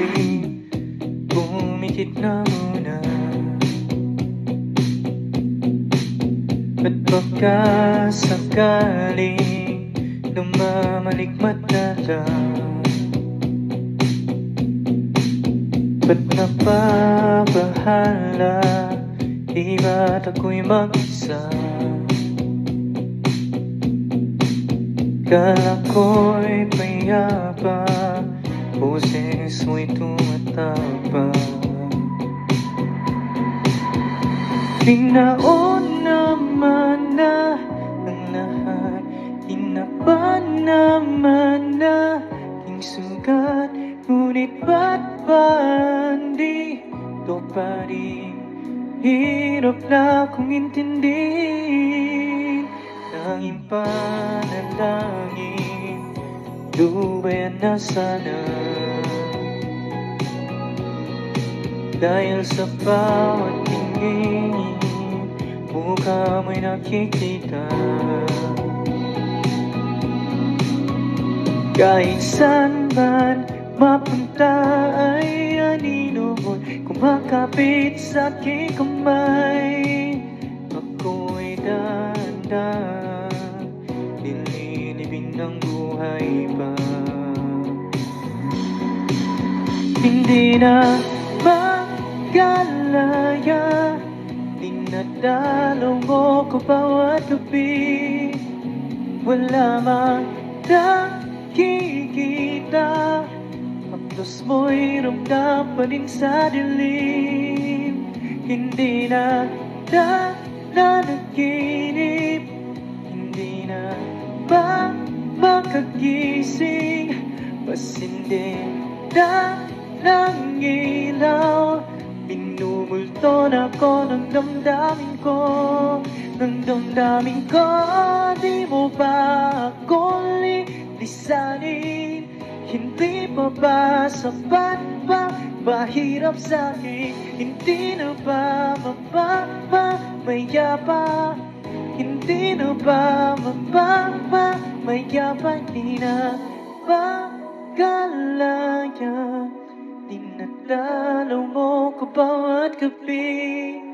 huli, pumikit na muna. At baka sakaling namamalikmata lang, ba't napapahala? Di ba't ako'y mag-isa? Kala ko'y payapa, boses mo'y tumatapang. Binaon naman na ang lahat, tinapan naman na aking sugat. Ngunit ba't ba di ito pa rin? Hirap na kong intindihin. Tanging panalangin, lubayan na sana. Dahil sa bawat tingin, mukha mo'y nakikita. Kahit saan man mapunta ay anino mo'y kumakapit sa aking kamay. Ako'y dahan-dahan, nililibing ng buhay pa. Hindi na magalaya, dinadalaw mo ko bawat gabi. Wala mang nakikita, haplos mo'y ramdam pa din sa dilim. Hindi na nanaginip, hindi na makagising, mas hindi na ng ilaw. Minumulto na ako ng damdamin ko, ng damdamin ko. Di mo ba ako lilisanin? Hindi pa ba sapat pa? Mahirap sa'kin, hindi na ba mapapamayapa? Hindi na ba mapapamayapa? Hindi na ba galaya? Dinadalaw mo ko bawat gabi.